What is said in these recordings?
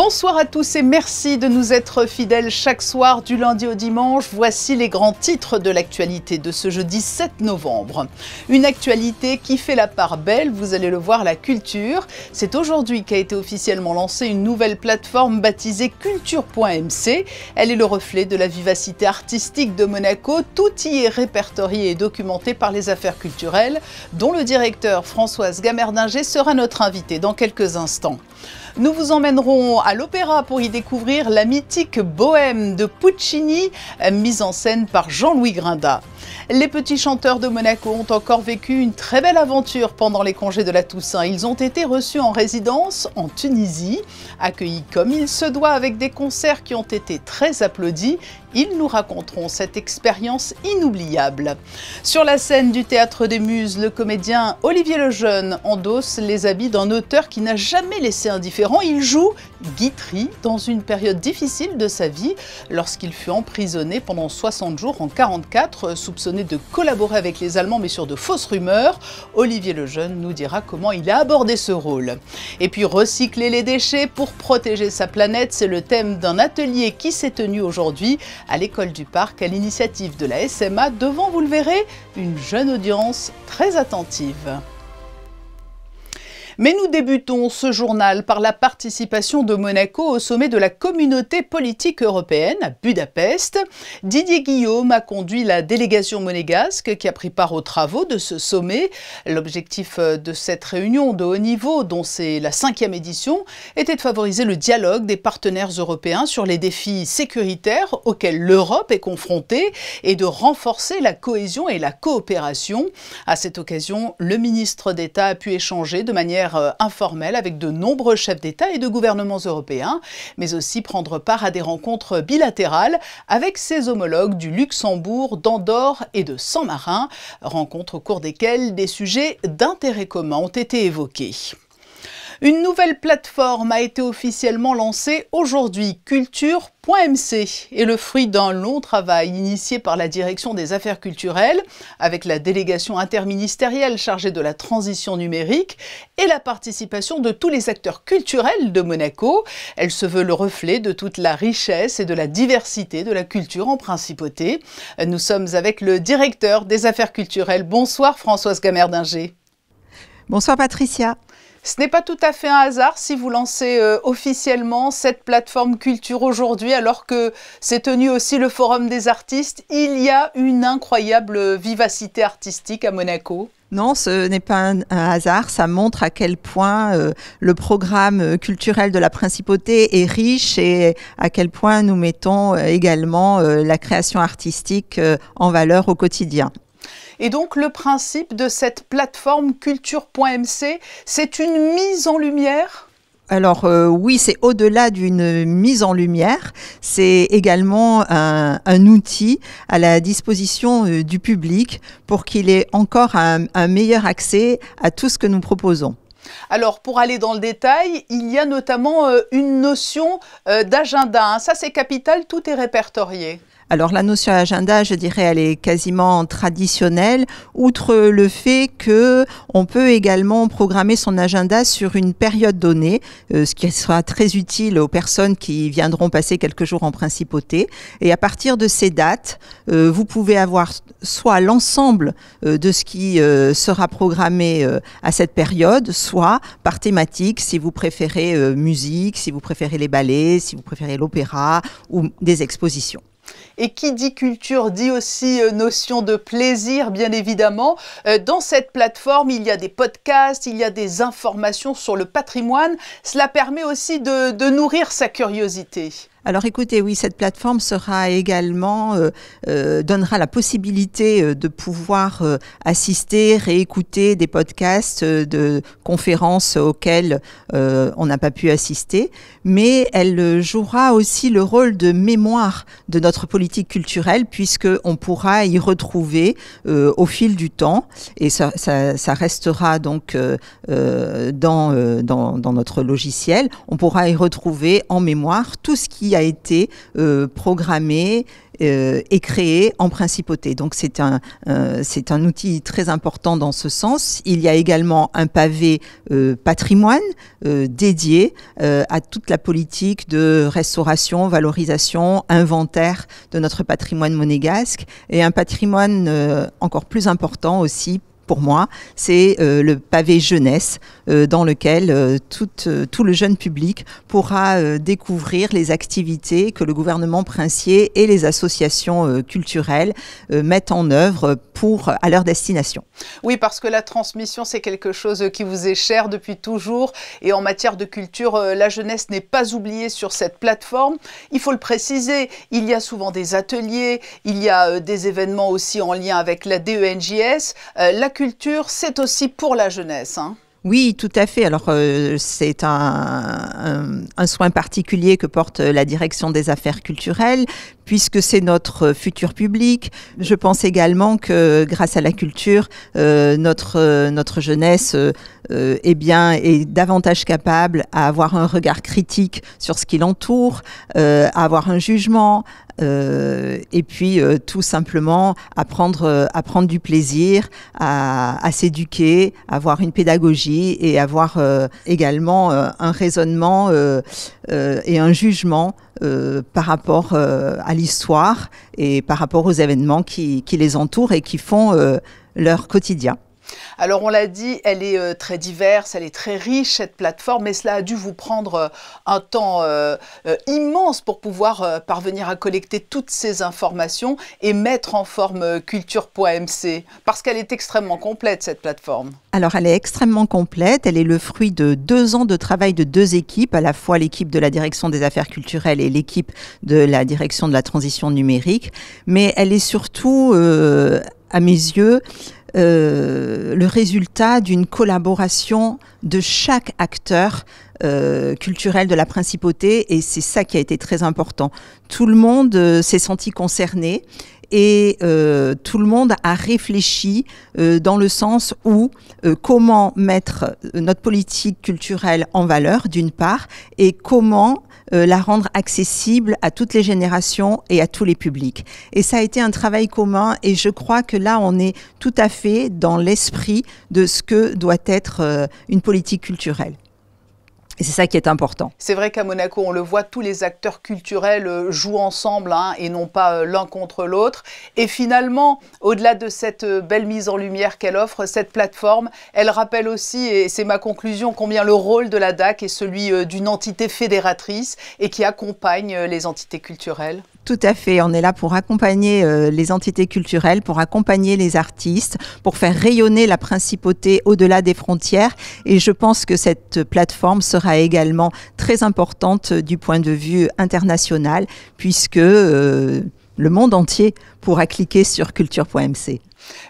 Bonsoir à tous et merci de nous être fidèles chaque soir du lundi au dimanche. Voici les grands titres de l'actualité de ce jeudi 7 novembre. Une actualité qui fait la part belle, vous allez le voir, la culture. C'est aujourd'hui qu'a été officiellement lancée une nouvelle plateforme baptisée culture.mc. Elle est le reflet de la vivacité artistique de Monaco. Tout y est répertorié et documenté par les affaires culturelles, dont le directeur Françoise Gamerdinger sera notre invité dans quelques instants. Nous vous emmènerons à l'opéra pour y découvrir la mythique Bohème de Puccini, mise en scène par Jean-Louis Grinda. Les petits chanteurs de Monaco ont encore vécu une très belle aventure pendant les congés de la Toussaint. Ils ont été reçus en résidence en Tunisie, accueillis comme il se doit avec des concerts qui ont été très applaudis. Ils nous raconteront cette expérience inoubliable. Sur la scène du Théâtre des Muses, le comédien Olivier Lejeune endosse les habits d'un auteur qui n'a jamais laissé indifférent. Il joue Guitry dans une période difficile de sa vie, lorsqu'il fut emprisonné pendant 60 jours en 1944, soupçonné de collaborer avec les Allemands mais sur de fausses rumeurs. Olivier Lejeune nous dira comment il a abordé ce rôle. Et puis recycler les déchets pour protéger sa planète, c'est le thème d'un atelier qui s'est tenu aujourd'hui à l'école du Parc, à l'initiative de la SMA, devant, vous le verrez, une jeune audience très attentive. Mais nous débutons ce journal par la participation de Monaco au sommet de la communauté politique européenne à Budapest. Didier Guillaume a conduit la délégation monégasque qui a pris part aux travaux de ce sommet. L'objectif de cette réunion de haut niveau, dont c'est la 5e édition, était de favoriser le dialogue des partenaires européens sur les défis sécuritaires auxquels l'Europe est confrontée et de renforcer la cohésion et la coopération. À cette occasion, le ministre d'État a pu échanger de manière informelle avec de nombreux chefs d'État et de gouvernements européens, mais aussi prendre part à des rencontres bilatérales avec ses homologues du Luxembourg, d'Andorre et de Saint-Marin, rencontres au cours desquelles des sujets d'intérêt commun ont été évoqués. Une nouvelle plateforme a été officiellement lancée aujourd'hui, culture.mc, est le fruit d'un long travail initié par la direction des affaires culturelles, avec la délégation interministérielle chargée de la transition numérique et la participation de tous les acteurs culturels de Monaco. Elle se veut le reflet de toute la richesse et de la diversité de la culture en principauté. Nous sommes avec le directeur des affaires culturelles. Bonsoir Françoise Gamerdinger. Bonsoir Patricia. Ce n'est pas tout à fait un hasard si vous lancez officiellement cette plateforme culture aujourd'hui, alors que s'est tenu aussi le Forum des artistes. Il y a une incroyable vivacité artistique à Monaco. Non, ce n'est pas un hasard, ça montre à quel point le programme culturel de la Principauté est riche et à quel point nous mettons également la création artistique en valeur au quotidien. Et donc le principe de cette plateforme culture.mc, c'est une mise en lumière ? Alors oui, c'est au-delà d'une mise en lumière, c'est également un outil à la disposition du public pour qu'il ait encore un meilleur accès à tout ce que nous proposons. Alors, pour aller dans le détail, il y a notamment une notion d'agenda. Ça, c'est capital, tout est répertorié. Alors la notion agenda, je dirais, elle est quasiment traditionnelle, outre le fait que on peut également programmer son agenda sur une période donnée, ce qui sera très utile aux personnes qui viendront passer quelques jours en principauté. Et à partir de ces dates, vous pouvez avoir soit l'ensemble de ce qui sera programmé à cette période, soit par thématique, si vous préférez musique, si vous préférez les ballets, si vous préférez l'opéra ou des expositions. Et qui dit culture dit aussi notion de plaisir, bien évidemment. Dans cette plateforme, il y a des podcasts, il y a des informations sur le patrimoine. Cela permet aussi de nourrir sa curiosité. Alors écoutez, oui, cette plateforme sera également, donnera la possibilité de pouvoir assister, réécouter des podcasts de conférences auxquelles on n'a pas pu assister, mais elle jouera aussi le rôle de mémoire de notre politique culturelle puisqu'on pourra y retrouver au fil du temps et ça restera donc dans notre logiciel, on pourra y retrouver en mémoire tout ce qui qui a été programmé et créé en principauté. Donc c'est un outil très important dans ce sens. Il y a également un pavé patrimoine dédié à toute la politique de restauration, valorisation, inventaire de notre patrimoine monégasque, et un patrimoine encore plus important aussi pour moi, c'est le pavé jeunesse dans lequel tout le jeune public pourra découvrir les activités que le gouvernement princier et les associations culturelles mettent en œuvre à leur destination. Oui, parce que la transmission, c'est quelque chose qui vous est cher depuis toujours. Et en matière de culture, la jeunesse n'est pas oubliée sur cette plateforme. Il faut le préciser, il y a souvent des ateliers, il y a des événements aussi en lien avec la DENJS. La culture, c'est aussi pour la jeunesse, hein. Oui, tout à fait. Alors, c'est un soin particulier que porte la direction des affaires culturelles, puisque c'est notre futur public. Je pense également que grâce à la culture, notre jeunesse est davantage capable à avoir un regard critique sur ce qui l'entoure, à avoir un jugement, et puis tout simplement à prendre du plaisir, à s'éduquer, à avoir une pédagogie et avoir également un raisonnement et un jugement par rapport à l'histoire et par rapport aux événements qui les entourent et qui font leur quotidien. Alors on l'a dit, elle est très diverse, elle est très riche cette plateforme, mais cela a dû vous prendre un temps immense pour pouvoir parvenir à collecter toutes ces informations et mettre en forme culture.mc, parce qu'elle est extrêmement complète cette plateforme. Alors elle est extrêmement complète, elle est le fruit de 2 ans de travail de 2 équipes, à la fois l'équipe de la direction des affaires culturelles et l'équipe de la direction de la transition numérique, mais elle est surtout, à mes yeux, le résultat d'une collaboration de chaque acteur culturel de la principauté, et c'est ça qui a été très important. Tout le monde s'est senti concerné et tout le monde a réfléchi dans le sens où comment mettre notre politique culturelle en valeur d'une part, et comment la rendre accessible à toutes les générations et à tous les publics. Et ça a été un travail commun, et je crois que là on est tout à fait dans l'esprit de ce que doit être une politique culturelle. Et c'est ça qui est important. C'est vrai qu'à Monaco, on le voit, tous les acteurs culturels jouent ensemble, hein, et non pas l'un contre l'autre. Et finalement, au-delà de cette belle mise en lumière qu'elle offre, cette plateforme, elle rappelle aussi, et c'est ma conclusion, combien le rôle de la DAC est celui d'une entité fédératrice et qui accompagne les entités culturelles. Tout à fait, on est là pour accompagner les entités culturelles, pour accompagner les artistes, pour faire rayonner la principauté au-delà des frontières, et je pense que cette plateforme sera également très importante du point de vue international, puisque le monde entier pourra cliquer sur culture.mc.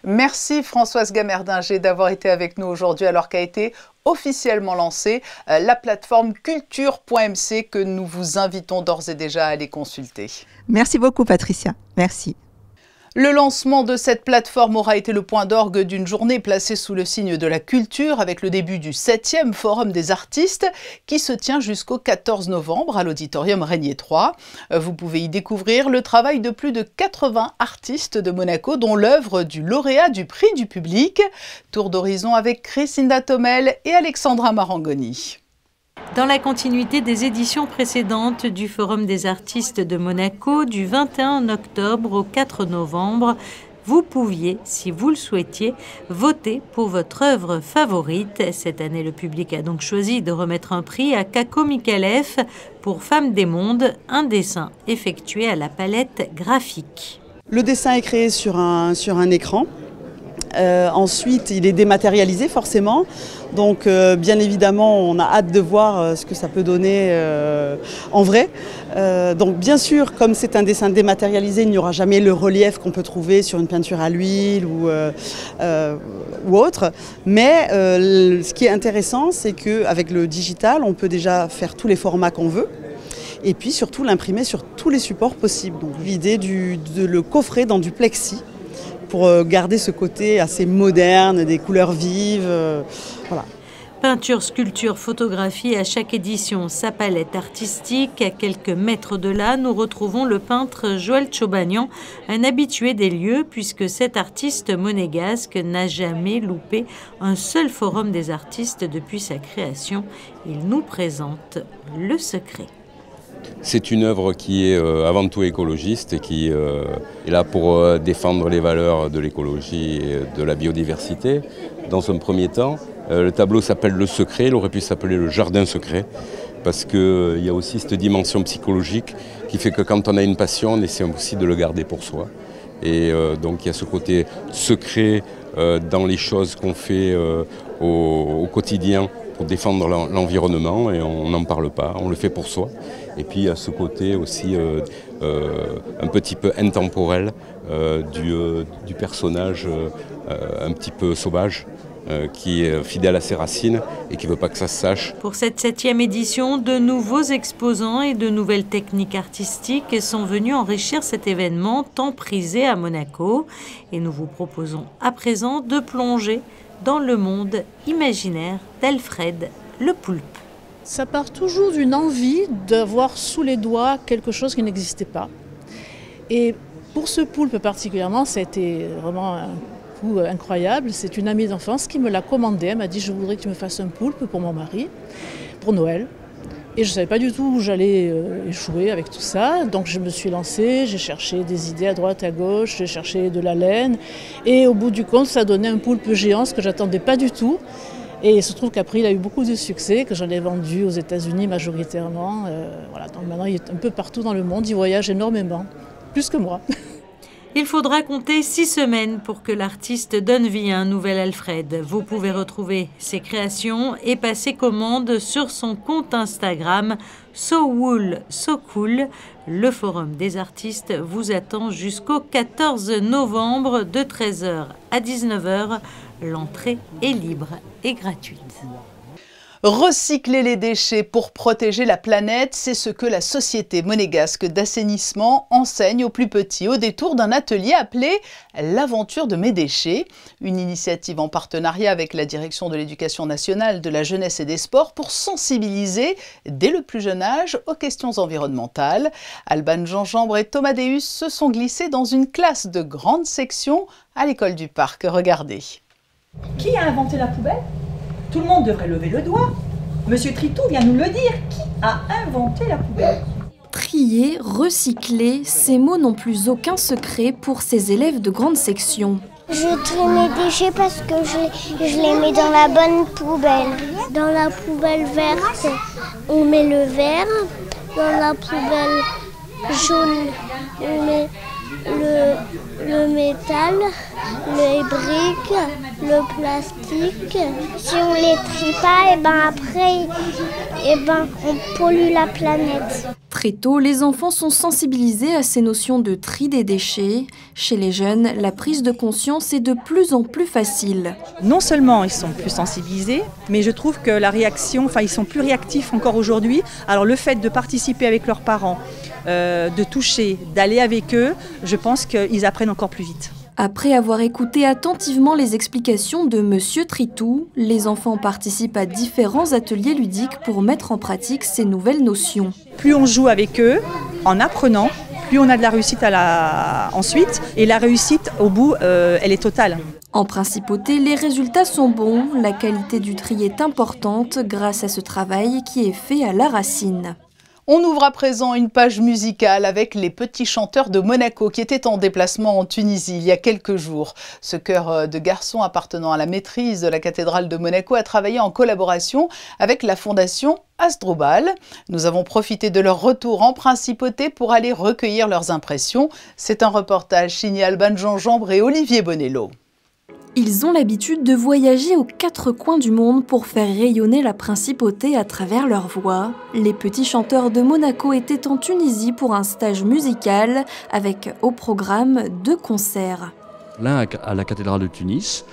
Merci Françoise Gamerdinger d'avoir été avec nous aujourd'hui, alors qu'a été officiellement lancée la plateforme culture.mc que nous vous invitons d'ores et déjà à aller consulter. Merci beaucoup Patricia, merci. Le lancement de cette plateforme aura été le point d'orgue d'une journée placée sous le signe de la culture, avec le début du 7e Forum des artistes qui se tient jusqu'au 14 novembre à l'auditorium Régnier 3. Vous pouvez y découvrir le travail de plus de 80 artistes de Monaco, dont l'œuvre du lauréat du prix du public. Tour d'horizon avec Christina Thomel et Alexandra Marangoni. Dans la continuité des éditions précédentes du Forum des artistes de Monaco, du 21 octobre au 4 novembre, vous pouviez, si vous le souhaitiez, voter pour votre œuvre favorite. Cette année, le public a donc choisi de remettre un prix à Kako Mikalev pour Femmes des Mondes, un dessin effectué à la palette graphique. Le dessin est créé sur un écran. Ensuite, il est dématérialisé forcément, donc bien évidemment on a hâte de voir ce que ça peut donner en vrai. Donc bien sûr, comme c'est un dessin dématérialisé, il n'y aura jamais le relief qu'on peut trouver sur une peinture à l'huile ou autre, mais ce qui est intéressant, c'est qu'avec le digital, on peut déjà faire tous les formats qu'on veut. Et puis surtout l'imprimer sur tous les supports possibles. Donc l'idée de le coffrer dans du plexi, pour garder ce côté assez moderne, des couleurs vives, voilà. Peinture, sculpture, photographie, à chaque édition, sa palette artistique. À quelques mètres de là, nous retrouvons le peintre Joël Chobagnan, un habitué des lieux, puisque cet artiste monégasque n'a jamais loupé un seul forum des artistes depuis sa création. Il nous présente le secret. C'est une œuvre qui est avant tout écologiste et qui est là pour défendre les valeurs de l'écologie et de la biodiversité. Dans un premier temps, le tableau s'appelle Le Secret, il aurait pu s'appeler Le Jardin Secret, parce qu'il y a aussi cette dimension psychologique qui fait que quand on a une passion, on essaie aussi de le garder pour soi. Et donc il y a ce côté secret dans les choses qu'on fait au quotidien pour défendre l'environnement, et on n'en parle pas, on le fait pour soi. Et puis il y a ce côté aussi un petit peu intemporel du personnage un petit peu sauvage, qui est fidèle à ses racines et qui ne veut pas que ça se sache. Pour cette 7e édition, de nouveaux exposants et de nouvelles techniques artistiques sont venus enrichir cet événement tant prisé à Monaco. Et nous vous proposons à présent de plonger dans le monde imaginaire d'Alfred le Poulpe. Ça part toujours d'une envie d'avoir sous les doigts quelque chose qui n'existait pas. Et pour ce poulpe particulièrement, ça a été vraiment un coup incroyable. C'est une amie d'enfance qui me l'a commandé. Elle m'a dit « Je voudrais que tu me fasses un poulpe pour mon mari, pour Noël ». Et je ne savais pas du tout où j'allais échouer avec tout ça. Donc je me suis lancée, j'ai cherché des idées à droite, à gauche, j'ai cherché de la laine. Et au bout du compte, ça donnait un poulpe géant, ce que je n'attendais pas du tout. Et il se trouve qu'après, il a eu beaucoup de succès, que j'en ai vendu aux États-Unis majoritairement. Voilà. Donc maintenant, il est un peu partout dans le monde, il voyage énormément, plus que moi. Il faudra compter 6 semaines pour que l'artiste donne vie à un nouvel Alfred. Vous pouvez retrouver ses créations et passer commande sur son compte Instagram So Wool So Cool. Le Forum des artistes vous attend jusqu'au 14 novembre de 13h à 19h. L'entrée est libre et gratuite. Recycler les déchets pour protéger la planète, c'est ce que la Société monégasque d'assainissement enseigne aux plus petits au détour d'un atelier appelé l'Aventure de mes déchets, une initiative en partenariat avec la Direction de l'Éducation nationale, de la jeunesse et des sports pour sensibiliser dès le plus jeune âge aux questions environnementales. Alban Gingembre et Thomas Deus se sont glissés dans une classe de grande section à l'école du Parc. Regardez. Qui a inventé la poubelle ? Tout le monde devrait lever le doigt. Monsieur Tritou vient nous le dire. Qui a inventé la poubelle ? Trier, recycler, ces mots n'ont plus aucun secret pour ces élèves de grande section. Je trie mes déchets parce que je les mets dans la bonne poubelle. Dans la poubelle verte, on met le verre. Dans la poubelle jaune, on met le métal, les briques, le plastique. Si on les trie pas, après, on pollue la planète. Très tôt, les enfants sont sensibilisés à ces notions de tri des déchets. Chez les jeunes, la prise de conscience est de plus en plus facile. Non seulement ils sont plus sensibilisés, mais je trouve que la réaction, ils sont plus réactifs encore aujourd'hui. Alors le fait de participer avec leurs parents, de toucher, d'aller avec eux, je pense qu'ils apprennent encore plus vite. Après avoir écouté attentivement les explications de Monsieur Tritou, les enfants participent à différents ateliers ludiques pour mettre en pratique ces nouvelles notions. Plus on joue avec eux, en apprenant, plus on a de la réussite ensuite. Et la réussite, au bout, elle est totale. En principauté, les résultats sont bons. La qualité du tri est importante grâce à ce travail qui est fait à la racine. On ouvre à présent une page musicale avec les petits chanteurs de Monaco qui étaient en déplacement en Tunisie il y a quelques jours. Ce chœur de garçons appartenant à la maîtrise de la cathédrale de Monaco a travaillé en collaboration avec la fondation Hasdrubal. Nous avons profité de leur retour en principauté pour aller recueillir leurs impressions. C'est un reportage signé Alban Gingembre et Olivier Bonello. Ils ont l'habitude de voyager aux 4 coins du monde pour faire rayonner la principauté à travers leur voix. Les petits chanteurs de Monaco étaient en Tunisie pour un stage musical avec au programme 2 concerts. L'un à la cathédrale de Tunis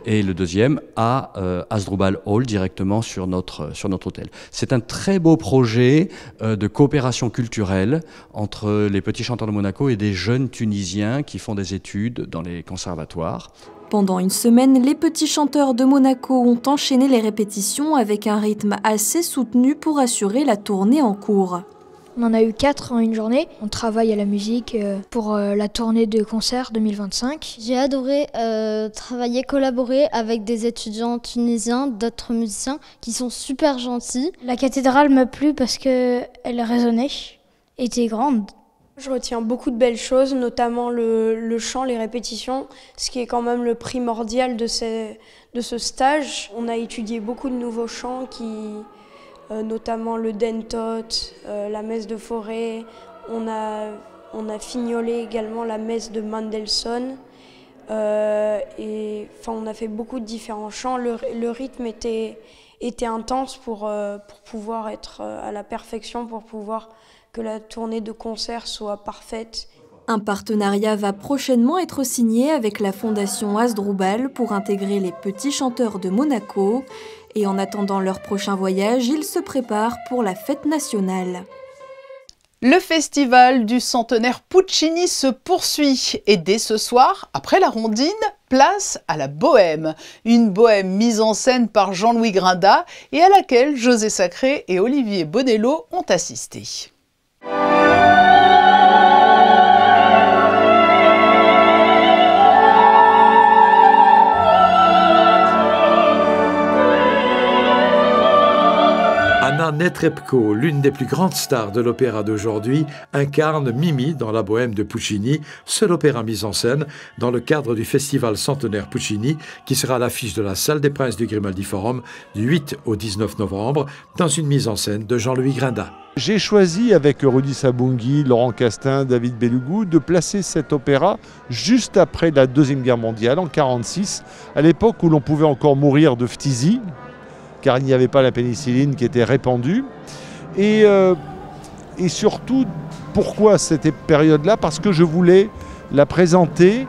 et le deuxième à Hasdrubal Hall directement sur notre hôtel. C'est un très beau projet de coopération culturelle entre les petits chanteurs de Monaco et des jeunes Tunisiens qui font des études dans les conservatoires. Pendant une semaine, les petits chanteurs de Monaco ont enchaîné les répétitions avec un rythme assez soutenu pour assurer la tournée en cours. On en a eu 4 en une journée. On travaille à la musique pour la tournée de concert 2025. J'ai adoré travailler, collaborer avec des étudiants tunisiens, d'autres musiciens qui sont super gentils. La cathédrale m'a plu parce qu'elle résonnait, était grande. Je retiens beaucoup de belles choses, notamment le chant, les répétitions, ce qui est quand même le primordial de ce stage. On a étudié beaucoup de nouveaux chants notamment le dentot, la messe de forêt. On a fignolé également la messe de Mendelssohn. On a fait beaucoup de différents chants. Le rythme était intense pour pouvoir être à la perfection, pour pouvoir que la tournée de concert soit parfaite. Un partenariat va prochainement être signé avec la Fondation Hasdrubal pour intégrer les petits chanteurs de Monaco. Et en attendant leur prochain voyage, ils se préparent pour la fête nationale. Le festival du centenaire Puccini se poursuit et dès ce soir, après la rondine, place à la bohème. Une bohème mise en scène par Jean-Louis Grinda et à laquelle José Sacré et Olivier Bonello ont assisté. Anna Netrebko, l'une des plus grandes stars de l'opéra d'aujourd'hui, incarne Mimi dans La Bohème de Puccini, seul opéra mis en scène dans le cadre du festival centenaire Puccini qui sera à l'affiche de la Salle des Princes du Grimaldi Forum du 8 au 19 novembre dans une mise en scène de Jean-Louis Grinda. J'ai choisi avec Rudy Sabunghi, Laurent Castin, David Bellougou de placer cet opéra juste après la Deuxième Guerre mondiale en 1946, à l'époque où l'on pouvait encore mourir de phtisie, car il n'y avait pas la pénicilline qui était répandue. Et surtout, pourquoi cette période-là? Parce que je voulais la présenter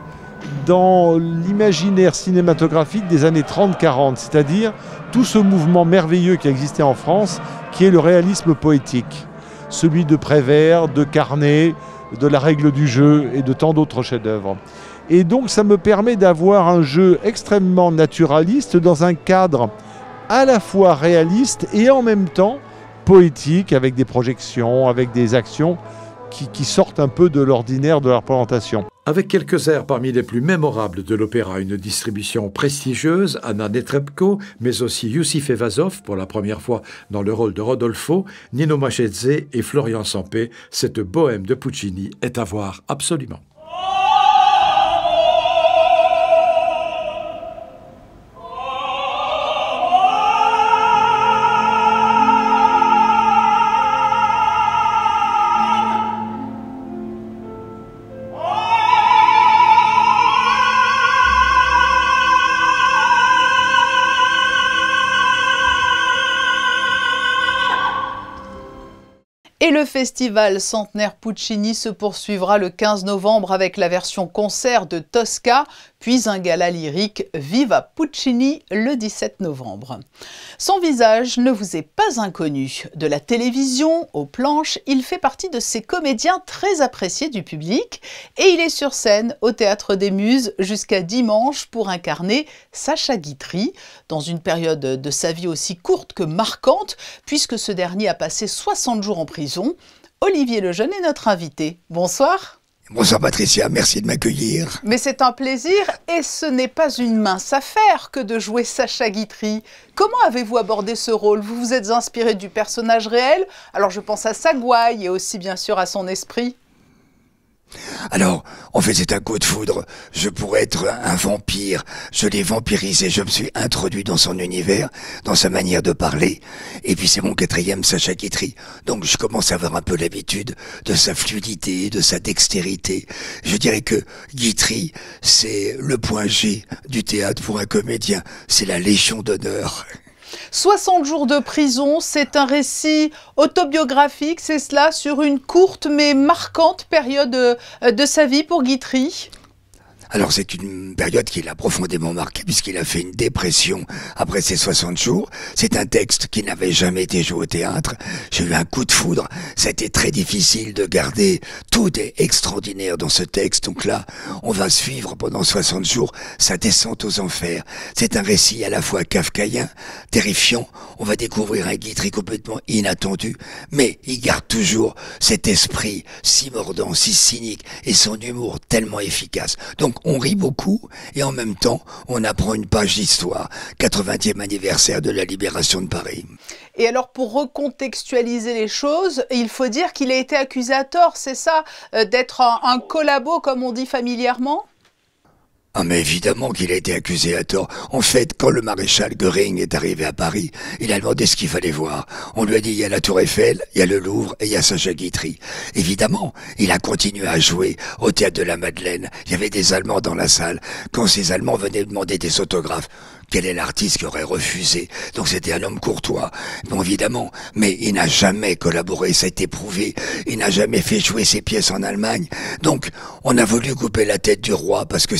dans l'imaginaire cinématographique des années 30-40, c'est-à-dire tout ce mouvement merveilleux qui existait en France, qui est le réalisme poétique, celui de Prévert, de Carnet, de La Règle du jeu et de tant d'autres chefs-d'œuvre. Et donc ça me permet d'avoir un jeu extrêmement naturaliste dans un cadre à la fois réaliste et en même temps poétique, avec des projections, avec des actions qui sortent un peu de l'ordinaire de la représentation. Avec quelques airs parmi les plus mémorables de l'opéra, une distribution prestigieuse, Anna Netrebko, mais aussi Youssif Evazov pour la première fois dans le rôle de Rodolfo, Nino Machedze et Florian Sampé, cette bohème de Puccini est à voir absolument. Et le festival centenaire Puccini se poursuivra le 15 novembre avec la version concert de Tosca, puis un gala lyrique Viva Puccini le 17 novembre. Son visage ne vous est pas inconnu. De la télévision aux planches, il fait partie de ces comédiens très appréciés du public et il est sur scène au Théâtre des Muses jusqu'à dimanche pour incarner Sacha Guitry dans une période de sa vie aussi courte que marquante puisque ce dernier a passé 60 jours en prison. Olivier Lejeune est notre invité. Bonsoir. Bonsoir Patricia, merci de m'accueillir. Mais c'est un plaisir et ce n'est pas une mince affaire que de jouer Sacha Guitry. Comment avez-vous abordé ce rôle? Vous vous êtes inspiré du personnage réel? Alors je pense à sa gouaille et aussi bien sûr à son esprit. Alors, en fait, c'est un coup de foudre. Je pourrais être un vampire. Je l'ai vampirisé, je me suis introduit dans son univers, dans sa manière de parler. Et puis c'est mon 4e Sacha Guitry. Donc je commence à avoir un peu l'habitude de sa fluidité, de sa dextérité. Je dirais que Guitry, c'est le point G du théâtre pour un comédien. C'est la Légion d'honneur. 60 jours de prison, c'est un récit autobiographique, c'est cela, sur une courte mais marquante période de sa vie pour Guitry. Alors c'est une période qui l'a profondément marqué puisqu'il a fait une dépression après ses 60 jours. C'est un texte qui n'avait jamais été joué au théâtre. J'ai eu un coup de foudre. Ça a été très difficile de garder. Tout est extraordinaire dans ce texte. Donc là, on va suivre pendant 60 jours sa descente aux enfers. C'est un récit à la fois kafkaïen, terrifiant. On va découvrir un Guitry complètement inattendu. Mais il garde toujours cet esprit si mordant, si cynique et son humour tellement efficace. Donc on rit beaucoup et en même temps on apprend une page d'histoire. 80e anniversaire de la libération de Paris. Et alors pour recontextualiser les choses, il faut dire qu'il a été accusé à tort, c'est ça, d'être un collabo comme on dit familièrement ? Ah mais évidemment qu'il a été accusé à tort. En fait, quand le maréchal Göring est arrivé à Paris, il a demandé ce qu'il fallait voir. On lui a dit, il y a la Tour Eiffel, il y a le Louvre et il y a Sacha Guitry. Évidemment, il a continué à jouer au Théâtre de la Madeleine. Il y avait des Allemands dans la salle. Quand ces Allemands venaient demander des autographes, quel est l'artiste qui aurait refusé? Donc c'était un homme courtois, bon évidemment, mais il n'a jamais collaboré, ça a été prouvé. Il n'a jamais fait jouer ses pièces en Allemagne. Donc on a voulu couper la tête du roi parce que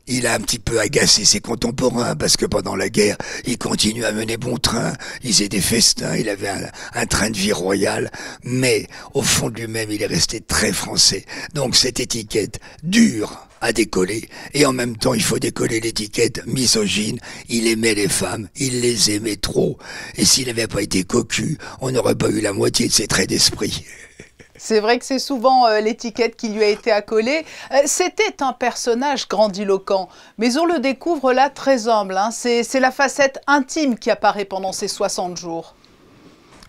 il a un petit peu agacé ses contemporains parce que pendant la guerre, il continue à mener bon train, il faisait des festins, il avait un train de vie royal, mais au fond de lui-même, il est resté très français. Donc cette étiquette dure à décoller, et en même temps, il faut décoller l'étiquette misogyne. Il aimait les femmes, il les aimait trop, et s'il n'avait pas été cocu, on n'aurait pas eu la moitié de ses traits d'esprit. C'est vrai que c'est souvent l'étiquette qui lui a été accolée. C'était un personnage grandiloquent, mais on le découvre là très humble. Hein. C'est la facette intime qui apparaît pendant ces 60 jours.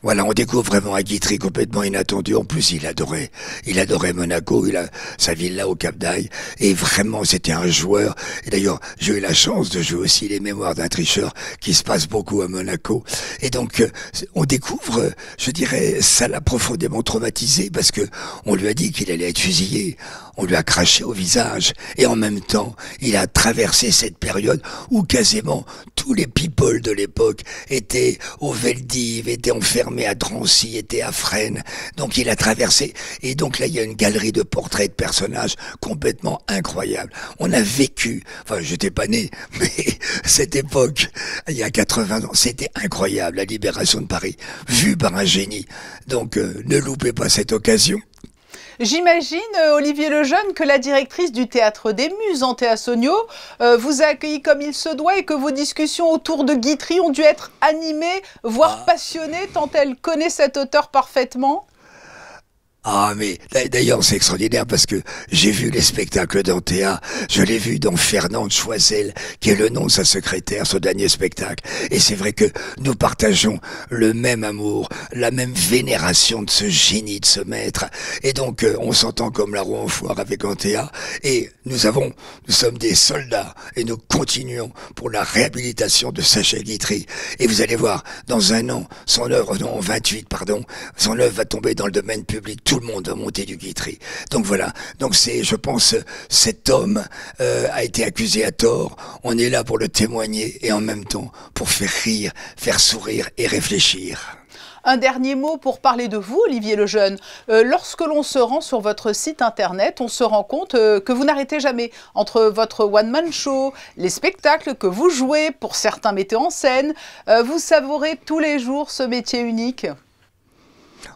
Voilà, on découvre vraiment un Guitry complètement inattendu. En plus, il adorait Monaco, il a sa villa au Cap d'Aille, et vraiment, c'était un joueur. Et d'ailleurs, j'ai eu la chance de jouer aussi Les Mémoires d'un tricheur, qui se passe beaucoup à Monaco. Et donc, on découvre, je dirais, ça l'a profondément traumatisé, parce que on lui a dit qu'il allait être fusillé. On lui a craché au visage. Et en même temps, il a traversé cette période où quasiment tous les people de l'époque étaient au Veldiv, étaient enfermés à Drancy, étaient à Fresnes. Donc il a traversé. Et donc là, il y a une galerie de portraits de personnages complètement incroyables. On a vécu, enfin, j'étais pas né, mais cette époque, il y a 80 ans, c'était incroyable, la libération de Paris, vue par un génie. Donc ne loupez pas cette occasion. J'imagine, Olivier Lejeune, que la directrice du Théâtre des Muses, Anthea Sogno, vous a accueilli comme il se doit et que vos discussions autour de Guitry ont dû être animées, voire passionnées, tant elle connaît cet auteur parfaitement. Ah, mais d'ailleurs, c'est extraordinaire parce que j'ai vu les spectacles d'Anthea. Je l'ai vu dans Fernande Choisel, qui est le nom de sa secrétaire, son dernier spectacle. Et c'est vrai que nous partageons le même amour, la même vénération de ce génie, de ce maître. Et donc, on s'entend comme la roue en foire avec Anthea. Et nous sommes des soldats et nous continuons pour la réhabilitation de Sacha Guitry. Et vous allez voir, dans un an, son œuvre, non, en 28, pardon, son œuvre va tomber dans le domaine public. Tout le monde va monter du Guitry. Donc voilà. Donc c'est, je pense, cet homme a été accusé à tort. On est là pour le témoigner et en même temps pour faire rire, faire sourire et réfléchir. Un dernier mot pour parler de vous, Olivier Lejeune. Lorsque l'on se rend sur votre site internet, on se rend compte que vous n'arrêtez jamais. Entre votre one-man show, les spectacles que vous jouez, pour certains mettez en scène, vous savourez tous les jours ce métier unique.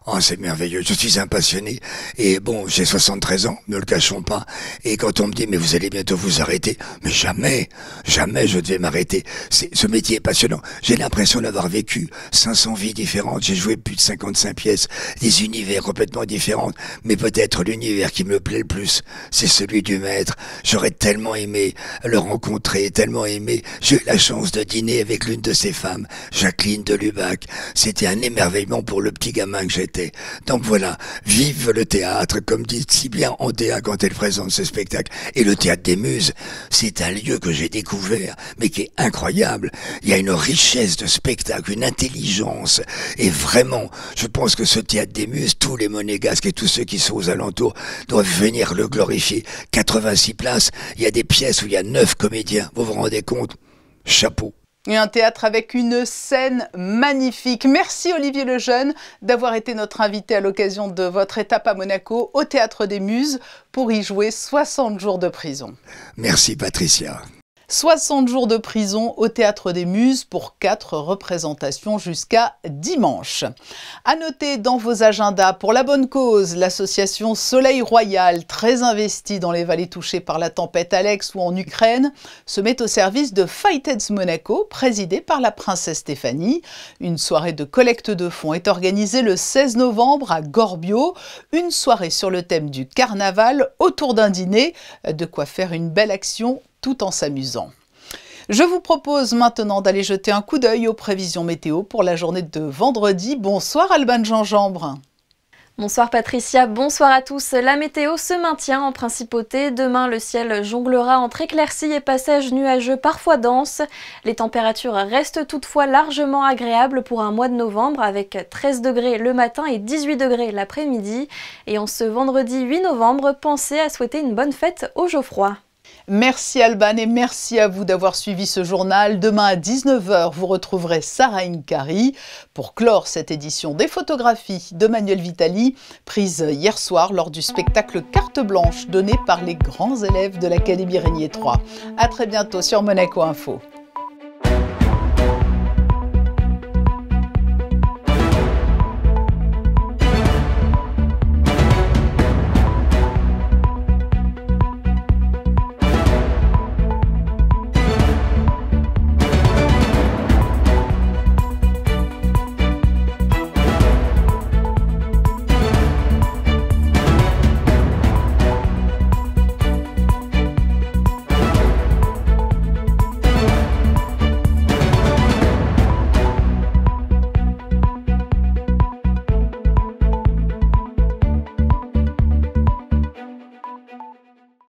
Oh, c'est merveilleux. Je suis un passionné. Et bon, j'ai 73 ans, ne le cachons pas. Et quand on me dit, mais vous allez bientôt vous arrêter, mais jamais je devais m'arrêter. Ce métier est passionnant. J'ai l'impression d'avoir vécu 500 vies différentes. J'ai joué plus de 55 pièces, des univers complètement différents. Mais peut-être l'univers qui me plaît le plus, c'est celui du maître. J'aurais tellement aimé le rencontrer, tellement aimé. J'ai eu la chance de dîner avec l'une de ces femmes, Jacqueline de Lubac. C'était un émerveillement pour le petit gamin que j'étais. Donc voilà, vive le théâtre, comme dit si bien Anthea quand elle présente ce spectacle. Et le Théâtre des Muses, c'est un lieu que j'ai découvert, mais qui est incroyable. Il y a une richesse de spectacle, une intelligence. Et vraiment, je pense que ce Théâtre des Muses, tous les monégasques et tous ceux qui sont aux alentours doivent venir le glorifier. 86 places, il y a des pièces où il y a 9 comédiens. Vous vous rendez compte? Chapeau. Et un théâtre avec une scène magnifique. Merci Olivier Lejeune d'avoir été notre invité à l'occasion de votre étape à Monaco au Théâtre des Muses pour y jouer 60 jours de prison. Merci Patricia. 60 jours de prison au Théâtre des Muses pour 4 représentations jusqu'à dimanche. À noter dans vos agendas pour la bonne cause, l'association Soleil Royal, très investie dans les vallées touchées par la tempête Alex ou en Ukraine, se met au service de Fight-Aids Monaco, présidée par la princesse Stéphanie. Une soirée de collecte de fonds est organisée le 16 novembre à Gorbio, une soirée sur le thème du carnaval autour d'un dîner, de quoi faire une belle action tout en s'amusant. Je vous propose maintenant d'aller jeter un coup d'œil aux prévisions météo pour la journée de vendredi. Bonsoir Alban Gingembre. Bonsoir Patricia, bonsoir à tous. La météo se maintient en principauté. Demain, le ciel jonglera entre éclaircies et passages nuageux parfois denses. Les températures restent toutefois largement agréables pour un mois de novembre avec 13 degrés le matin et 18 degrés l'après-midi. Et en ce vendredi 8 novembre, pensez à souhaiter une bonne fête au Geoffroy. Merci Alban et merci à vous d'avoir suivi ce journal. Demain à 19h, vous retrouverez Sarah Nkari pour clore cette édition des photographies de Manuel Vitali, prises hier soir lors du spectacle Carte Blanche donné par les grands élèves de l'Académie Régnier 3. À très bientôt sur Monaco Info.